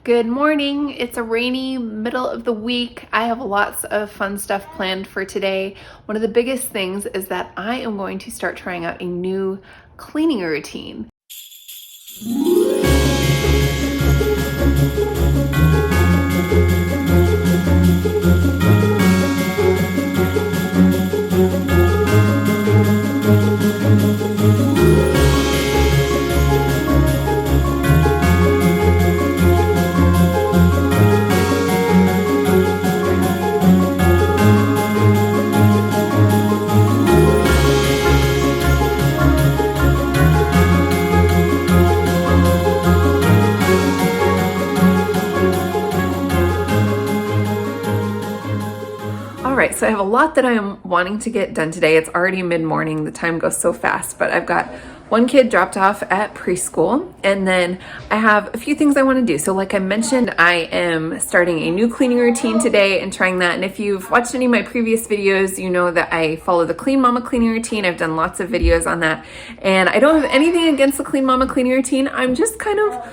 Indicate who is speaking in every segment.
Speaker 1: Good morning. It's a rainy middle of the week. I have lots of fun stuff planned for today. One of the biggest things is that I am going to start trying out a new cleaning routine. So I have a lot that I am wanting to get done today. It's already mid-morning. The time goes so fast, but I've got one kid dropped off at preschool, and then I have a few things I want to do. So like I mentioned, I am starting a new cleaning routine today and trying that. And if you've watched any of my previous videos, you know that I follow the Clean Mama cleaning routine. I've done lots of videos on that, and I don't have anything against the Clean Mama cleaning routine. I'm just kind of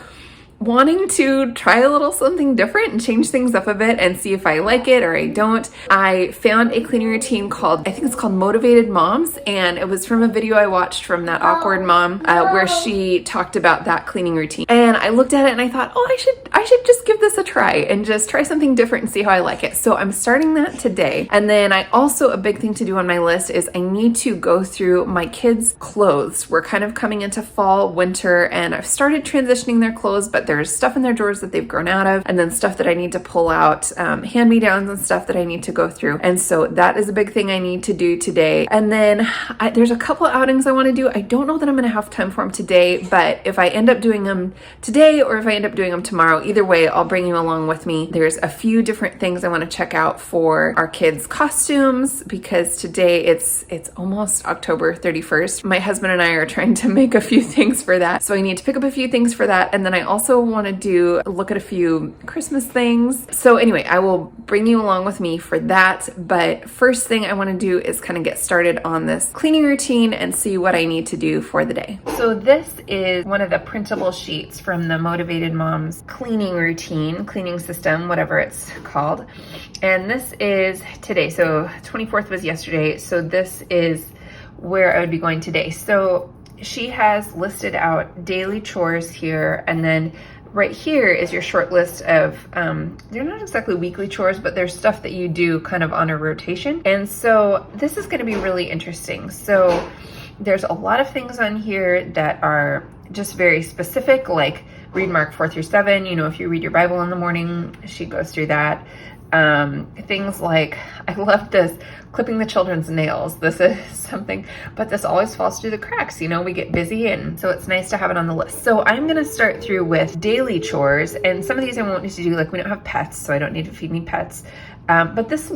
Speaker 1: wanting to try a little something different and change things up a bit and see if I like it or I don't. I found a cleaning routine called, I think it's called Motivated Moms, and it was from a video I watched from that awkward mom where she talked about that cleaning routine. And I looked at it and I thought, oh, I should just give this a try and just try something different and see how I like it. So I'm starting that today. And then I also, a big thing to do on my list is I need to go through my kids' clothes. We're kind of coming into fall, winter, and I've started transitioning their clothes, but there's stuff in their drawers that they've grown out of, and then stuff that I need to pull out, hand-me-downs and stuff that I need to go through. And so that is a big thing I need to do today. And then there's a couple of outings I want to do. I don't know that I'm going to have time for them today, but if I end up doing them today or if I end up doing them tomorrow, either way, I'll bring you along with me. There's a few different things I want to check out for our kids' costumes, because today it's almost October 31st. My husband and I are trying to make a few things for that. So I need to pick up a few things for that. And then I also want to look at a few Christmas things. So anyway, I will bring you along with me for that. But first thing I want to do is kind of get started on this cleaning routine and see what I need to do for the day. So this is one of the printable sheets from the Motivated Moms cleaning routine, cleaning system, whatever it's called. And this is today. So 24th was yesterday. So this is where I would be going today. So she has listed out daily chores here, and then right here is your short list of, they're not exactly weekly chores, but there's stuff that you do kind of on a rotation. And so this is going to be really interesting. So there's a lot of things on here that are just very specific, like read Mark 4-7. You know, if you read your Bible in the morning, she goes through that. Things like, I love this, clipping the children's nails. This is something, but this always falls through the cracks. You know, we get busy, and so it's nice to have it on the list. So I'm going to start through with daily chores, and some of these I won't need to do, like we don't have pets, so I don't need to feed me pets. But this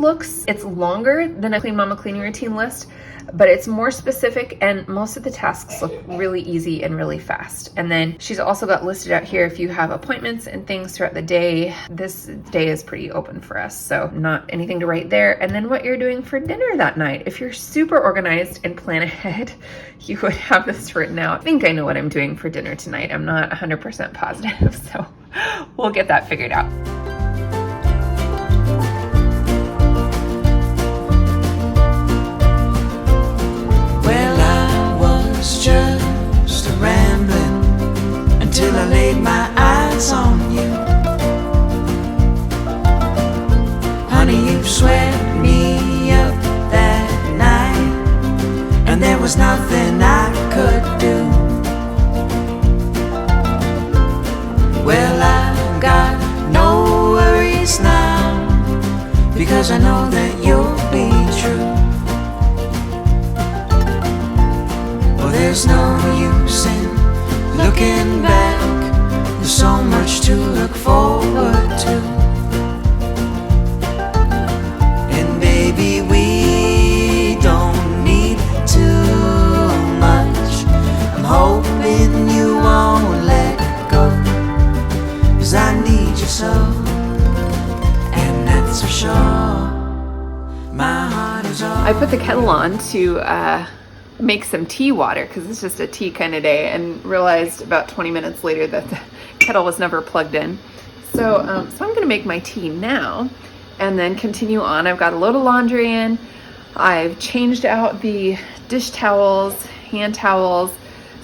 Speaker 1: it's longer than a Clean Mama cleaning routine list, but it's more specific, and most of the tasks look really easy and really fast. And then she's also got listed out here if you have appointments and things throughout the day. This day is pretty open for us, so not anything to write there. And then what you're doing for dinner that night. If you're super organized and plan ahead, you would have this written out. I think I know what I'm doing for dinner tonight. I'm not 100% positive, so we'll get that figured out.
Speaker 2: Just a rambling until I laid my eyes on you. Honey, you swept me up that night, and there was nothing I could do. Well, I got no worries now, because I know that you'll be true. There's no use in looking back. There's so much to look forward to. And baby, we don't need too much. I'm hoping you won't let go, 'cause I need you so, and that's for sure. My heart is all
Speaker 1: I put the kettle on to make some tea water, because it's just a tea kind of day, and realized about 20 minutes later that the kettle was never plugged in. So I'm gonna make my tea now and then continue on. I've got a load of laundry in. I've changed out the dish towels, hand towels.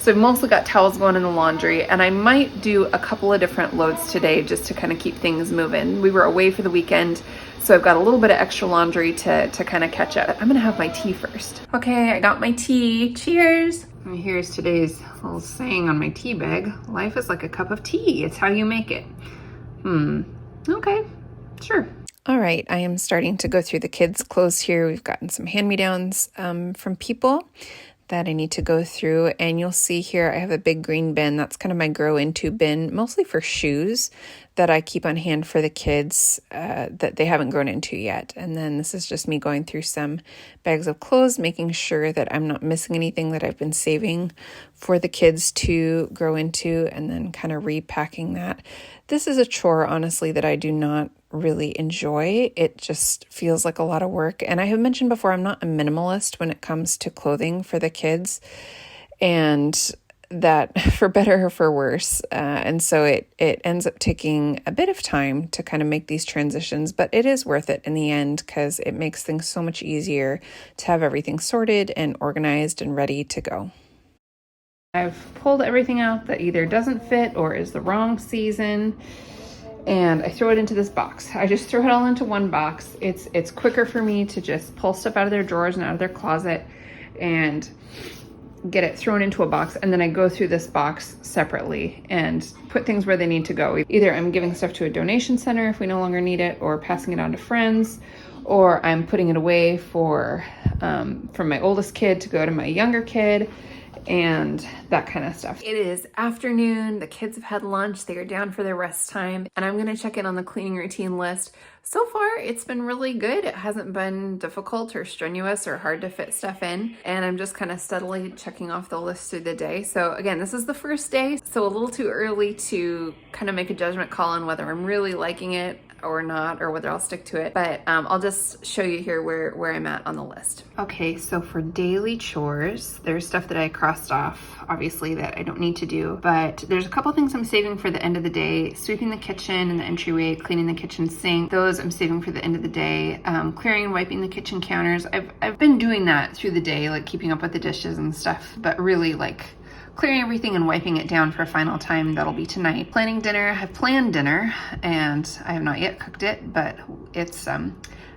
Speaker 1: So I've mostly got towels going in the laundry, and I might do a couple of different loads today just to kind of keep things moving. We were away for the weekend, so I've got a little bit of extra laundry to kind of catch up. I'm gonna have my tea first. Okay, I got my tea. Cheers. And here's today's little saying on my tea bag. Life is like a cup of tea. It's how you make it. Okay, sure. All right, I am starting to go through the kids' clothes here. We've gotten some hand-me-downs from people that I need to go through, and you'll see here I have a big green bin. That's kind of my grow into bin, mostly for shoes that I keep on hand for the kids that they haven't grown into yet. And then this is just me going through some bags of clothes, making sure that I'm not missing anything that I've been saving for the kids to grow into, and then kind of repacking that. This is a chore, honestly, that I do not really enjoy. It just feels like a lot of work. And I have mentioned before, I'm not a minimalist when it comes to clothing for the kids, and that for better or for worse. And so it ends up taking a bit of time to kind of make these transitions, but it is worth it in the end because it makes things so much easier to have everything sorted and organized and ready to go. I've pulled everything out that either doesn't fit or is the wrong season, and I throw it into this box. I just throw it all into one box. It's quicker for me to just pull stuff out of their drawers and out of their closet and get it thrown into a box, and then I go through this box separately and put things where they need to go. Either I'm giving stuff to a donation center if we no longer need it, or passing it on to friends, or I'm putting it away for from my oldest kid to go to my younger kid, and that kind of stuff. It is afternoon. The kids have had lunch. They are down for their rest time, and I'm gonna check in on the cleaning routine list. So far, it's been really good. It hasn't been difficult or strenuous or hard to fit stuff in, and I'm just kind of steadily checking off the list through the day. So again, this is the first day, so a little too early to kind of make a judgment call on whether I'm really liking it or not, or whether I'll stick to it. But I'll just show you here where I'm at on the list. Okay, so for daily chores, there's stuff that I crossed off, obviously, that I don't need to do, but there's a couple things I'm saving for the end of the day. Sweeping the kitchen and the entryway, cleaning the kitchen sink, those I'm saving for the end of the day. Clearing and wiping the kitchen counters. I've been doing that through the day, like keeping up with the dishes and stuff, but really like clearing everything and wiping it down for final time, that'll be tonight. Planning dinner, I've planned dinner and I have not yet cooked it, but it's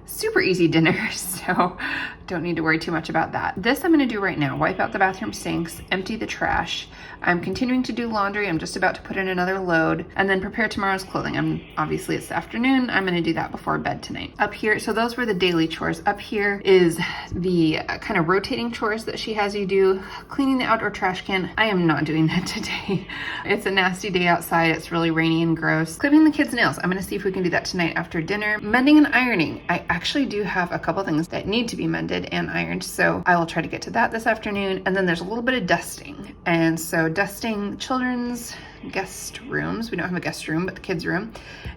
Speaker 1: super easy dinner, so don't need to worry too much about that. This I'm gonna do right now: wipe out the bathroom sinks, empty the trash. I'm continuing to do laundry. I'm just about to put in another load, and then prepare tomorrow's clothing. Obviously it's the afternoon. I'm gonna do that before bed tonight. Up here, so those were the daily chores. Up here is the kind of rotating chores that she has you do. Cleaning the outdoor trash can. I am not doing that today. It's a nasty day outside. It's really rainy and gross. Clipping the kids' nails. I'm gonna see if we can do that tonight after dinner. Mending and ironing. I actually do have a couple things that need to be mended and ironed, so I will try to get to that this afternoon. And then there's a little bit of dusting, and so dusting children's guest rooms. We don't have a guest room, but the kids' room,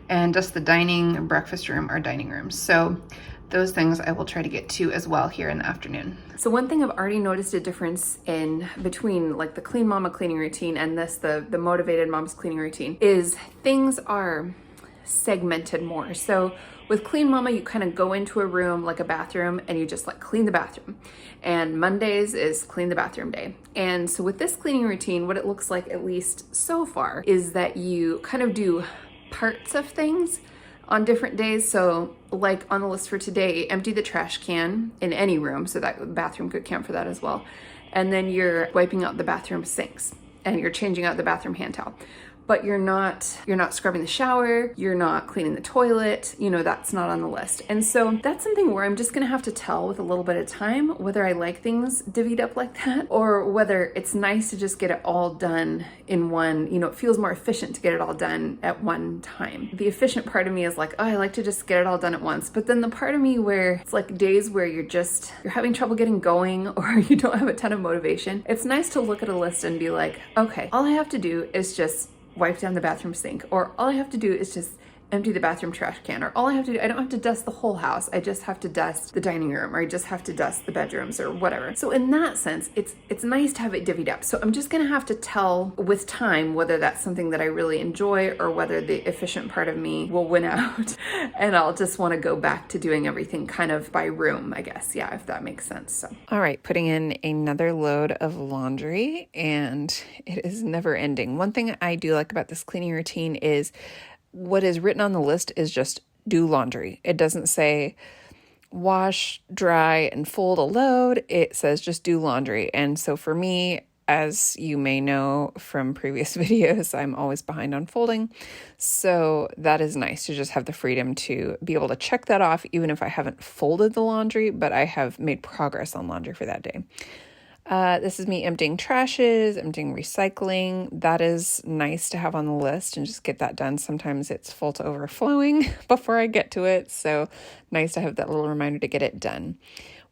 Speaker 1: and just the dining and breakfast room are dining rooms. So those things I will try to get to as well here in the afternoon. So one thing I've already noticed a difference in between like the Clean Mama cleaning routine and this, the Motivated Moms cleaning routine, is things are segmented more. So with Clean Mama, you kind of go into a room like a bathroom and you just like clean the bathroom. And Mondays is clean the bathroom day. And so with this cleaning routine, what it looks like, at least so far, is that you kind of do parts of things on different days. So like on the list for today, empty the trash can in any room. So that bathroom could count for that as well. And then you're wiping out the bathroom sinks and you're changing out the bathroom hand towel. But you're not scrubbing the shower, you're not cleaning the toilet, that's not on the list. And so that's something where I'm just gonna have to tell with a little bit of time whether I like things divvied up like that, or whether it's nice to just get it all done in one, it feels more efficient to get it all done at one time. The efficient part of me is like, oh, I like to just get it all done at once. But then the part of me where it's like days where you're having trouble getting going, or you don't have a ton of motivation, it's nice to look at a list and be like, okay, all I have to do is just wipe down the bathroom sink, or all I have to do is just empty the bathroom trash can, or all I have to do, I don't have to dust the whole house. I just have to dust the dining room, or I just have to dust the bedrooms or whatever. So in that sense, it's nice to have it divvied up. So I'm just gonna have to tell with time whether that's something that I really enjoy or whether the efficient part of me will win out and I'll just want to go back to doing everything kind of by room, I guess. Yeah, if that makes sense. So, all right, putting in another load of laundry, and it is never ending. One thing I do like about this cleaning routine is what is written on the list is just do laundry. It doesn't say wash, dry, and fold a load. It says just do laundry. And so for me, as you may know from previous videos, I'm always behind on folding. So that is nice to just have the freedom to be able to check that off, even if I haven't folded the laundry, but I have made progress on laundry for that day. This is me emptying trashes, emptying recycling. That is nice to have on the list and just get that done. Sometimes it's full to overflowing before I get to it. So nice to have that little reminder to get it done.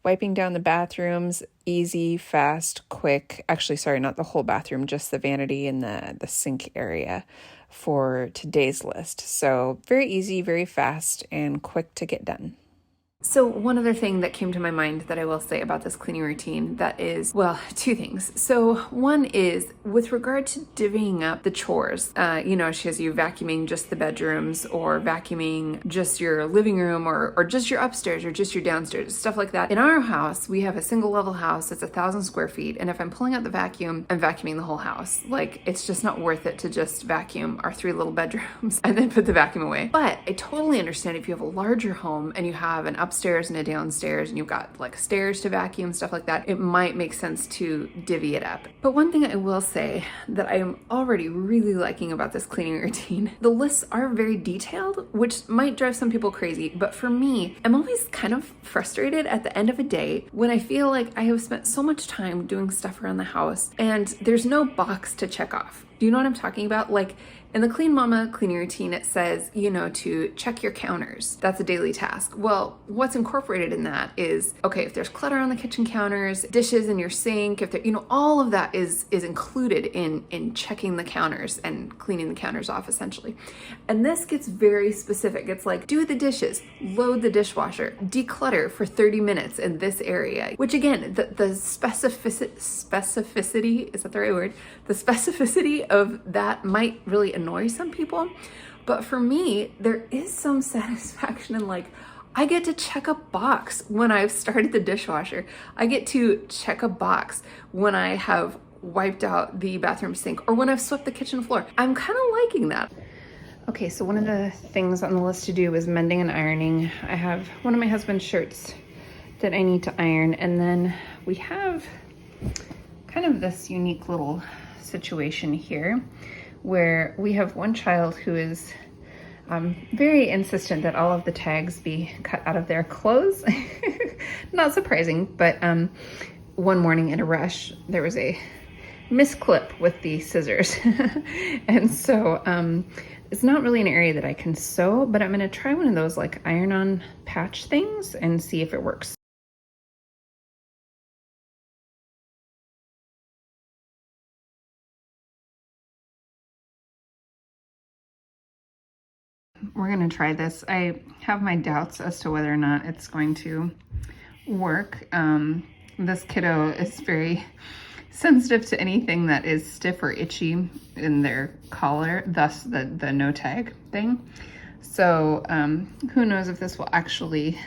Speaker 1: Wiping down the bathrooms, easy, fast, quick. Actually, sorry, not the whole bathroom, just the vanity and the sink area for today's list. So very easy, very fast, and quick to get done. So one other thing that came to my mind that I will say about this cleaning routine that is, well, two things. So one is with regard to divvying up the chores, she has you vacuuming just the bedrooms or vacuuming just your living room or just your upstairs or just your downstairs, stuff like that. In our house, we have a single level house. It's 1,000 square feet. And if I'm pulling out the vacuum, I'm vacuuming the whole house. Like, it's just not worth it to just vacuum our 3 little bedrooms and then put the vacuum away. But I totally understand if you have a larger home and you have an upstairs and a downstairs and you've got like stairs to vacuum, stuff like that, it might make sense to divvy it up. But one thing I will say that I am already really liking about this cleaning routine, the lists are very detailed, which might drive some people crazy, but for me, I'm always kind of frustrated at the end of a day when I feel like I have spent so much time doing stuff around the house and there's no box to check off. Do you know what I'm talking about? Like, in the Clean Mama cleaning routine, it says, to check your counters. That's a daily task. Well, what's incorporated in that is, okay, if there's clutter on the kitchen counters, dishes in your sink, if there, all of that is included in checking the counters and cleaning the counters off, essentially. And this gets very specific. It's like, do the dishes, load the dishwasher, declutter for 30 minutes in this area, which again, the specificity, is that the right word? The specificity of that might really annoy some people, but for me, there is some satisfaction in like, I get to check a box when I've started the dishwasher. I get to check a box when I have wiped out the bathroom sink or when I've swept the kitchen floor. I'm kind of liking that. Okay, so one of the things on the list to do is mending and ironing. I have one of my husband's shirts that I need to iron, and then we have kind of this unique little situation here where we have one child who is very insistent that all of the tags be cut out of their clothes. Not surprising, but one morning in a rush, there was a misclip with the scissors. And so it's not really an area that I can sew, but I'm gonna try one of those like iron-on patch things and see if it works. We're gonna try this. I have my doubts as to whether or not it's going to work. This kiddo is very sensitive to anything that is stiff or itchy in their collar, thus the no tag thing. So who knows if this will actually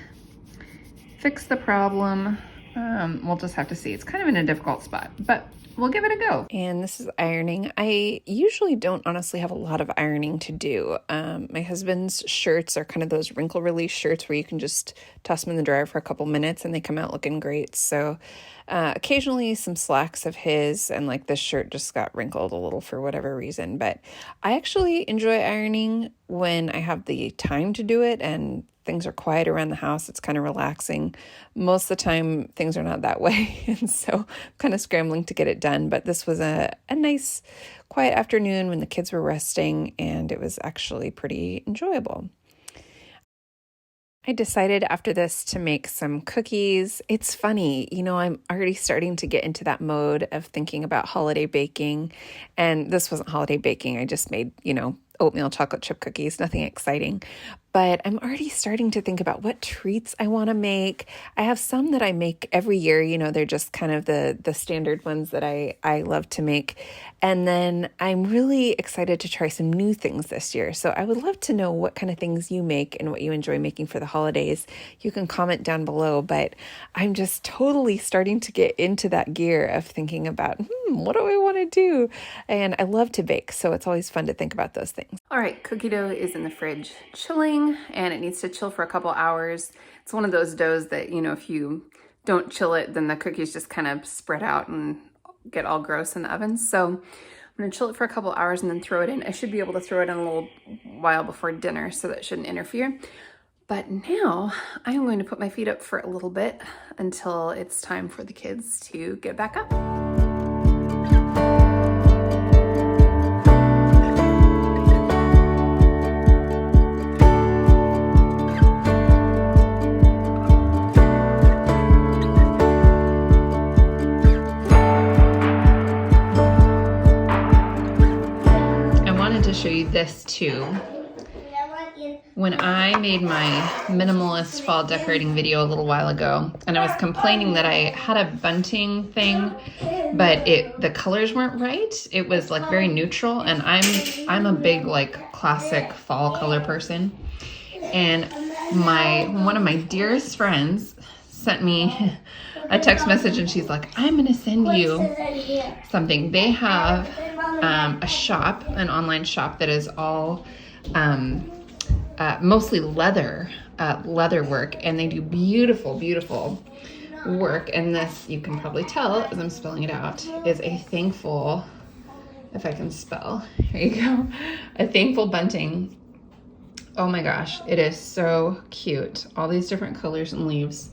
Speaker 1: fix the problem. We'll just have to see. It's kind of in a difficult spot, but we'll give it a go. And this is ironing. I usually don't honestly have a lot of ironing to do. My husband's shirts are kind of those wrinkle release shirts where you can just toss them in the dryer for a couple minutes and they come out looking great. So occasionally some slacks of his, and like this shirt just got wrinkled a little for whatever reason. But I actually enjoy ironing when I have the time to do it and things are quiet around the house. It's kind of relaxing. Most of the time, things are not that way. And so I'm kind of scrambling to get it done. But this was a nice, quiet afternoon when the kids were resting, and it was actually pretty enjoyable. I decided after this to make some cookies. It's funny, I'm already starting to get into that mode of thinking about holiday baking. And this wasn't holiday baking. I just made, oatmeal chocolate chip cookies, nothing exciting. But I'm already starting to think about what treats I want to make. I have some that I make every year. You know, they're just kind of the standard ones that I love to make. And then I'm really excited to try some new things this year. So I would love to know what kind of things you make and what you enjoy making for the holidays. You can comment down below, but I'm just totally starting to get into that gear of thinking about, what do I want to do? And I love to bake, so it's always fun to think about those things. All right, cookie dough is in the fridge chilling, and it needs to chill for a couple hours. It's one of those doughs that, you know, if you don't chill it, then the cookies just kind of spread out and get all gross in the oven. So I'm gonna chill it for a couple hours and then throw it in. I should be able to throw it in a little while before dinner, so that shouldn't interfere. But now I am going to put my feet up for a little bit until it's time for the kids to get back up. Show you this too. When I made my minimalist fall decorating video a little while ago, and I was complaining that I had a bunting thing, but the colors weren't right. It was like very neutral, and I'm a big like classic fall color person. And one of my dearest friends sent me a text message, and she's like, I'm gonna send you something. They have a shop, an online shop that is all mostly leather work, and they do beautiful, beautiful work. And this, you can probably tell as I'm spelling it out, is a thankful, if I can spell, here you go, a thankful bunting. Oh my gosh, it is so cute. All these different colors and leaves.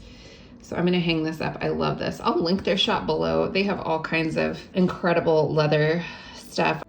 Speaker 1: So I'm gonna hang this up. I love this. I'll link their shop below. They have all kinds of incredible leather stuff.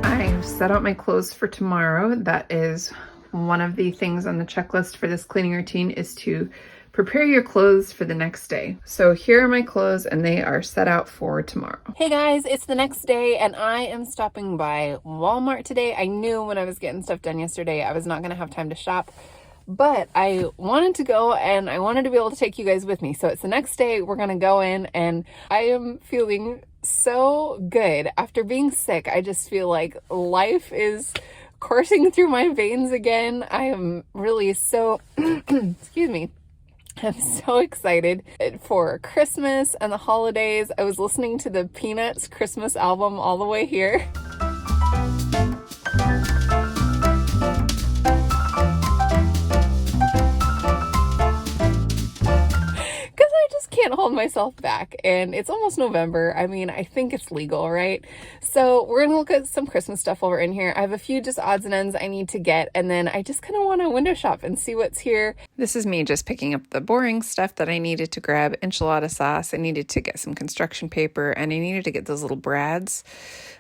Speaker 1: I've set out my clothes for tomorrow. That is one of the things on the checklist for this cleaning routine, is to prepare your clothes for the next day. So here are my clothes, and they are set out for tomorrow. Hey guys, it's the next day, and I am stopping by Walmart today. I knew when I was getting stuff done yesterday, I was not gonna have time to shop, but I wanted to go, and I wanted to be able to take you guys with me. So it's the next day, we're gonna go in, and I am feeling so good. After being sick, I just feel like life is coursing through my veins again. I am really so, excuse me. I'm so excited for Christmas and the holidays. I was listening to the Peanuts Christmas album all the way here. Can't hold myself back, and it's almost November. I mean, I think it's legal, right? So we're gonna look at some Christmas stuff while we're in here. I have a few just odds and ends I need to get, and then I just kind of want to window shop and see what's here. This is me just picking up the boring stuff that I needed to grab. Enchilada sauce, I needed to get some construction paper, and I needed to get those little brads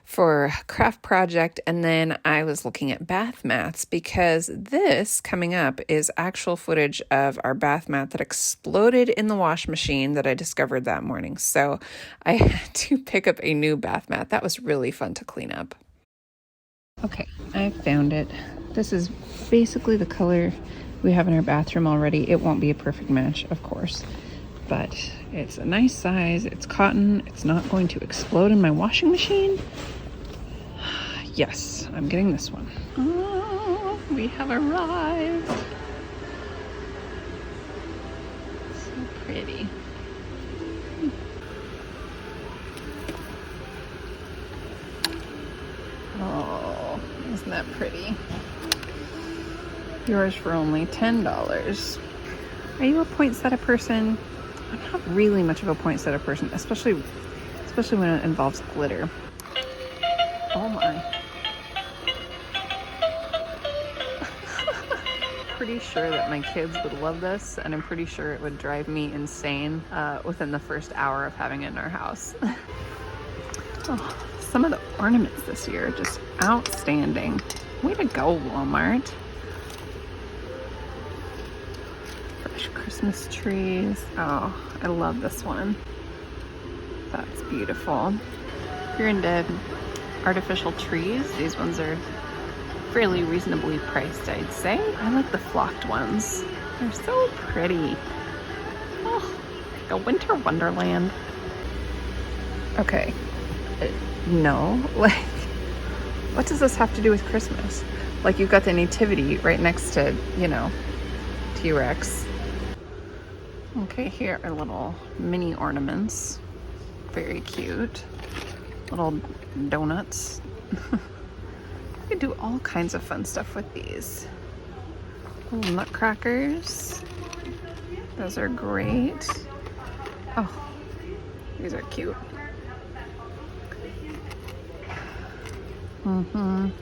Speaker 1: for craft project. And then I was looking at bath mats, because this coming up is actual footage of our bath mat that exploded in the wash machine that I discovered that morning. So I had to pick up a new bath mat. That was really fun to clean up. Okay, I found it. This is basically the color we have in our bathroom already. It won't be a perfect match, of course, but it's a nice size. It's cotton. It's not going to explode in my washing machine. Yes, I'm getting this one. Oh, we have arrived. So pretty. Oh, isn't that pretty? Yours for only $10. Are you a poinsettia person? I'm not really much of a poinsettia person, especially when it involves glitter. Oh my. Pretty sure that my kids would love this, and I'm pretty sure it would drive me insane within the first hour of having it in our house. Oh, some of the ornaments this year are just outstanding. Way to go, Walmart. Christmas trees. Oh, I love this one. That's beautiful. If you're into artificial trees, these ones are fairly reasonably priced, I'd say. I like the flocked ones. They're so pretty. Oh, like a winter wonderland. Okay. No, like, what does this have to do with Christmas? Like, you've got the nativity right next to, you know, T-Rex. Okay, here are little mini ornaments. Very cute. Little donuts. You can do all kinds of fun stuff with these. Little nutcrackers. Those are great. Oh, these are cute.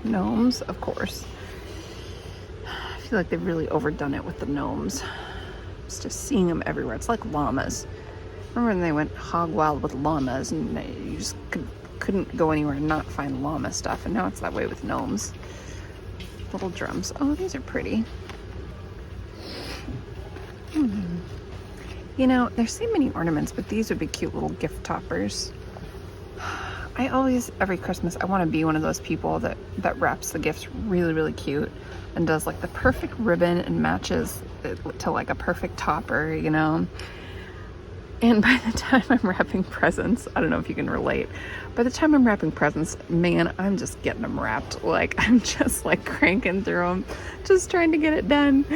Speaker 1: Gnomes, of course. I feel like they've really overdone it with the gnomes. It's just seeing them everywhere. It's like llamas. Remember when they went hog wild with llamas and you just couldn't go anywhere and not find llama stuff, and now it's that way with gnomes. Little drums. Oh, these are pretty. You know, there's so many ornaments, but these would be cute little gift toppers. I always, every Christmas, I want to be one of those people that wraps the gifts really, really cute and does like the perfect ribbon and matches it to like a perfect topper, you know? And by the time I'm wrapping presents, I don't know if you can relate, by the time I'm wrapping presents, man, I'm just getting them wrapped. Like, I'm just like cranking through them, just trying to get it done.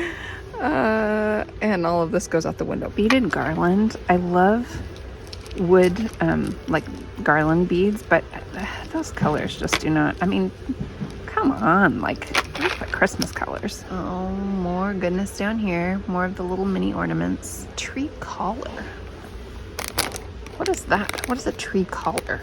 Speaker 1: And all of this goes out the window. Beaded garland. I love wood, like garland beads, but those colors just do not, I mean, come on, like, look at Christmas colors. Oh, more goodness down here. More of the little mini ornaments. Tree collar. What is that? What is a tree collar?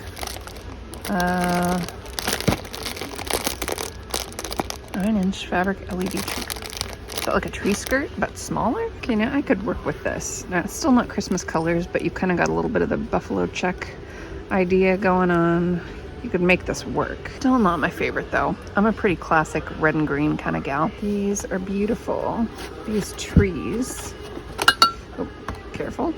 Speaker 1: 9-inch fabric LED tree. Is that like a tree skirt, but smaller? Okay, now I could work with this. Now, it's still not Christmas colors, but you kind of got a little bit of the buffalo check idea going on. You could make this work. Still not my favorite, though. I'm a pretty classic red and green kind of gal. These are beautiful. These trees. Oh, careful.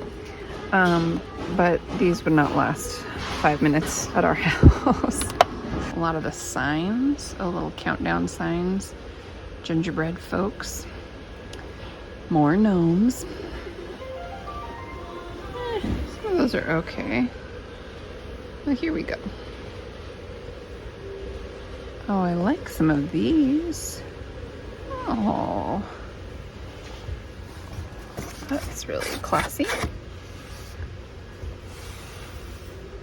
Speaker 1: But these would not last 5 minutes at our house. A lot of the signs, little countdown signs. Gingerbread folks. More gnomes. Some of those are okay. Well, here we go. Oh, I like some of these. Oh, that's really classy.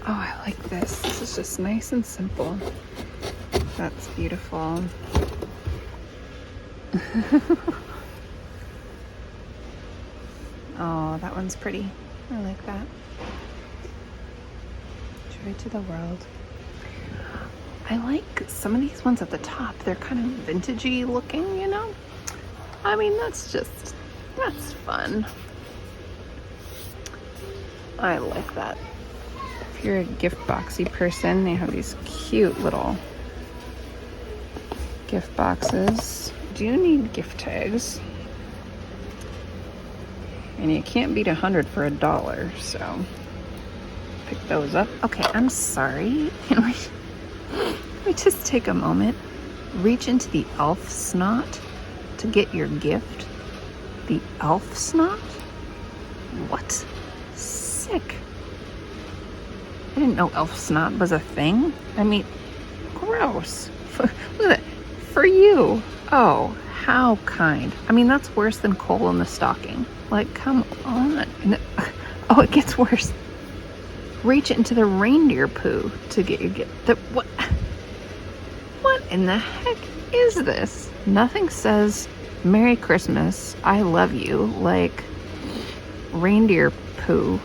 Speaker 1: Oh, I like this. This is just nice and simple. That's beautiful. Oh, that one's pretty. I like that. Joy to the world. I like some of these ones at the top. They're kind of vintagey looking, you know? I mean, that's fun. I like that. If you're a gift boxy person, they have these cute little gift boxes. Do you need gift tags? And you can't beat 100 for $1, so pick those up. Okay, I'm sorry. Can we just take a moment? Reach into the elf snot to get your gift. The elf snot? What? Sick. I didn't know elf snot was a thing. I mean, gross. Look at that. For you. Oh, how kind. I mean, that's worse than Kohl in the stocking. Like, come on. Oh, it gets worse. Reach into the reindeer poo to get your gift. What in the heck is this? Nothing says Merry Christmas, I love you, like reindeer poo.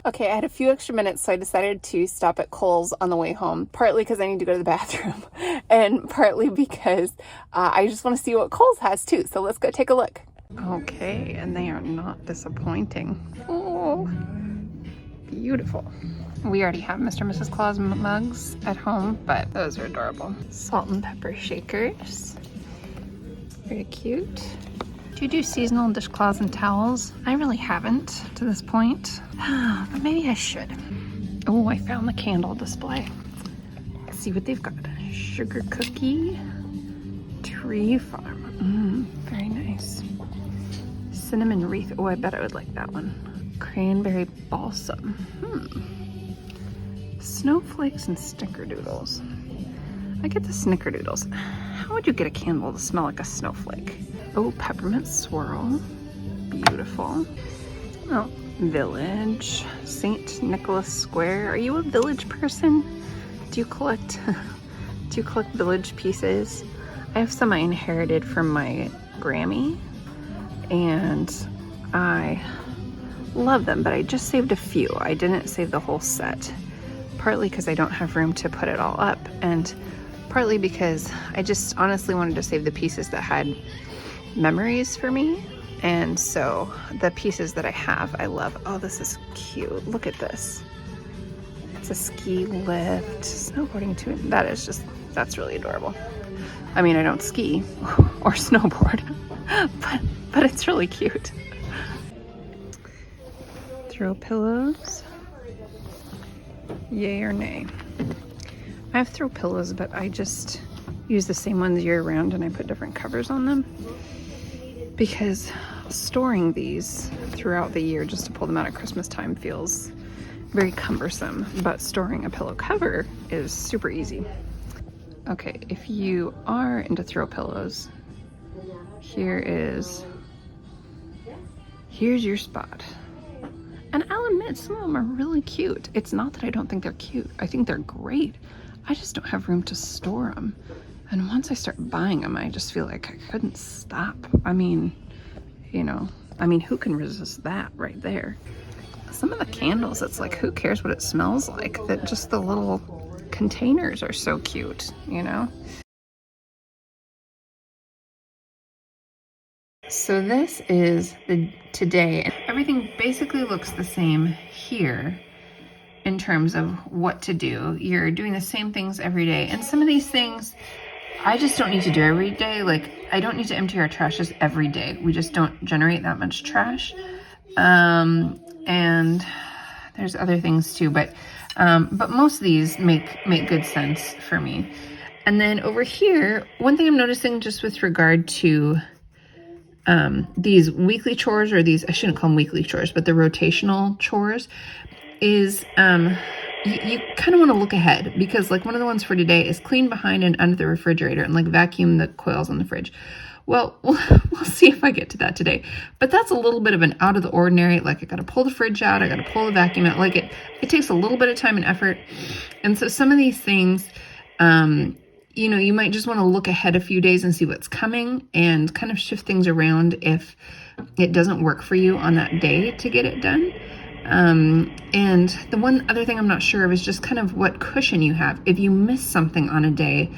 Speaker 1: Okay, I had a few extra minutes, so I decided to stop at Kohl's on the way home, partly because I need to go to the bathroom, and partly because I just want to see what Kohl's has too, so let's go take a look. Okay, and they are not disappointing. Oh, beautiful. We already have Mr. and Mrs. Claus mugs at home, but those are adorable. Salt and pepper shakers. Very cute. Do you do seasonal dishcloths and towels? I really haven't to this point, but maybe I should. Oh, I found the candle display. Let's see what they've got. Sugar cookie, tree farm. Very nice. Cinnamon wreath. Oh, I bet I would like that one. Cranberry balsam. Snowflakes and snickerdoodles. I get the snickerdoodles. How would you get a candle to smell like a snowflake? Oh, peppermint swirl. Beautiful. Oh, village. St. Nicholas Square. Are you a village person? Do you collect village pieces? I have some I inherited from my Grammy, and I love them, but I just saved a few. I didn't save the whole set, partly because I don't have room to put it all up, and partly because I just honestly wanted to save the pieces that had memories for me. And so the pieces that I have, I love. Oh, this is cute. Look at this. It's a ski lift, snowboarding too. That's really adorable. I mean, I don't ski or snowboard, but it's really cute. Throw pillows. Yay or nay? I have throw pillows, but I just use the same ones year round, and I put different covers on them because storing these throughout the year just to pull them out at Christmas time feels very cumbersome, but storing a pillow cover is super easy. Okay, if you are into throw pillows, here's your spot. And I'll admit, some of them are really cute. It's not that I don't think they're cute. I think they're great. I just don't have room to store them. And once I start buying them, I just feel like I couldn't stop. I mean, who can resist that right there? Some of the candles, it's like, who cares what it smells like? That just the little containers are so cute, So this is the today. Everything basically looks the same here in terms of what to do. You're doing the same things every day. And some of these things I just don't need to do every day. Like, I don't need to empty our trashes every day. We just don't generate that much trash. And there's other things too, but most of these make good sense for me. And then over here, one thing I'm noticing just with regard to these weekly chores, or these, I shouldn't call them weekly chores, but the rotational chores, is you kind of want to look ahead, because like one of the ones for today is clean behind and under the refrigerator and like vacuum the coils on the fridge. Well, we'll see if I get to that today. But that's a little bit of an out of the ordinary. Like, I got to pull the fridge out. I got to pull the vacuum out. Like, it takes a little bit of time and effort. And so some of these things, you might just want to look ahead a few days and see what's coming and kind of shift things around if it doesn't work for you on that day to get it done. And the one other thing I'm not sure of is just kind of what cushion you have. If you miss something on a day,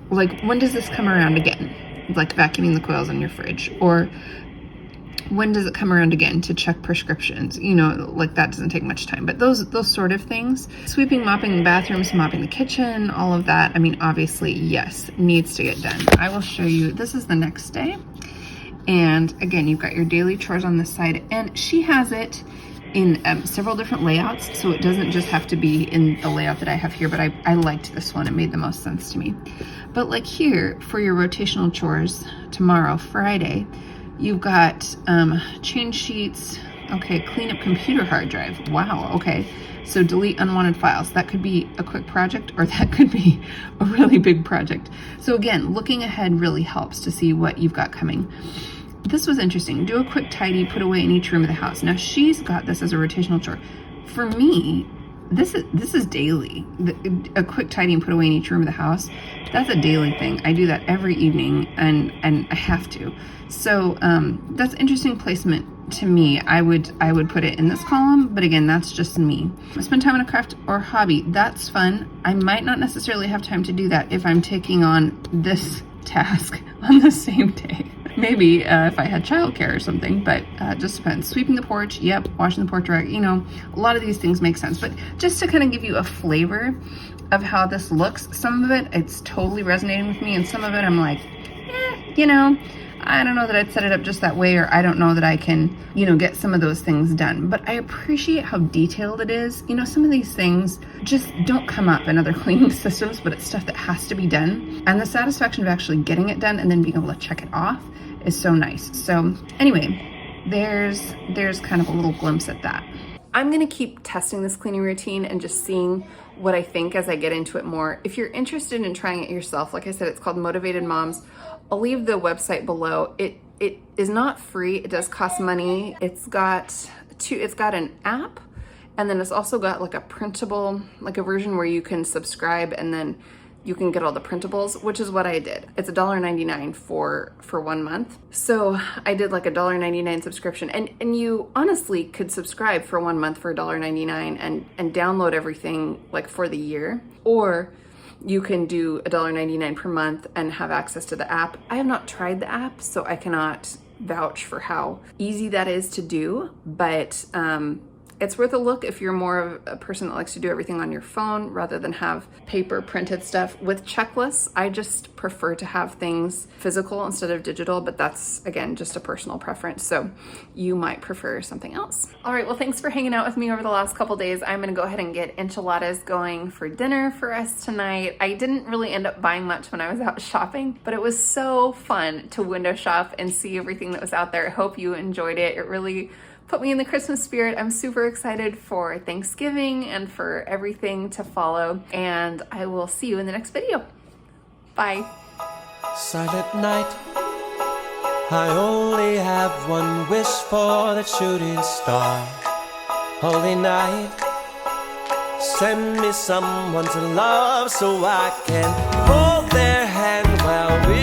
Speaker 1: like, when does this come around again? Like vacuuming the coils in your fridge, or when does it come around again to check prescriptions? Like, that doesn't take much time, but those sort of things. Sweeping, mopping the bathrooms, mopping the kitchen, all of that. I mean, obviously, yes, needs to get done. I will show you, this is the next day. And again, you've got your daily chores on this side, and she has it in several different layouts, so it doesn't just have to be in the layout that I have here, but I liked this one. It made the most sense to me. But like here, for your rotational chores tomorrow, Friday, you've got change sheets. Okay, clean up computer hard drive. Wow, okay. So delete unwanted files. That could be a quick project, or that could be a really big project. So again, looking ahead really helps to see what you've got coming. This was interesting. Do a quick tidy, put away in each room of the house. Now, she's got this as a rotational chore. For me, this is daily. A quick tidy and put away in each room of the house, that's a daily thing. I do that every evening, and I have to. So that's interesting placement to me. I would put it in this column, but again, that's just me. Spend time on a craft or hobby. That's fun. I might not necessarily have time to do that if I'm taking on this task on the same day. Maybe if I had childcare or something, but just depends. Sweeping the porch, yep. Washing the porch rag, a lot of these things make sense. But just to kind of give you a flavor of how this looks, some of it, it's totally resonating with me, and some of it I'm like, I don't know that I'd set it up just that way, or I don't know that I can, you know, get some of those things done. But I appreciate how detailed it is. You know, some of these things just don't come up in other cleaning systems, but it's stuff that has to be done. And the satisfaction of actually getting it done and then being able to check it off is so nice. So anyway, there's kind of a little glimpse at that. I'm gonna keep testing this cleaning routine and just seeing what I think as I get into it more. If you're interested in trying it yourself, like I said, it's called Motivated Moms. I'll leave the website below. It is not free. It does cost money. It's got an app, and then it's also got like a printable, like a version where you can subscribe and then you can get all the printables, which is what I did. It's $1.99 for 1 month. So I did like a $1.99 subscription, and you honestly could subscribe for 1 month for $1.99 and download everything like for the year, or you can do $1.99 per month and have access to the app. I have not tried the app, so I cannot vouch for how easy that is to do, but it's worth a look if you're more of a person that likes to do everything on your phone rather than have paper printed stuff with checklists. I just prefer to have things physical instead of digital, but that's, again, just a personal preference. So you might prefer something else. All right, well, thanks for hanging out with me over the last couple days. I'm gonna go ahead and get enchiladas going for dinner for us tonight. I didn't really end up buying much when I was out shopping, but it was so fun to window shop and see everything that was out there. I hope you enjoyed it. It really put me in the Christmas spirit. I'm super excited for Thanksgiving and for everything to follow, and I will see you in the next video. Bye.
Speaker 2: Silent night, I only have one wish for the shooting star. Holy night, send me someone to love so I can hold their hand while we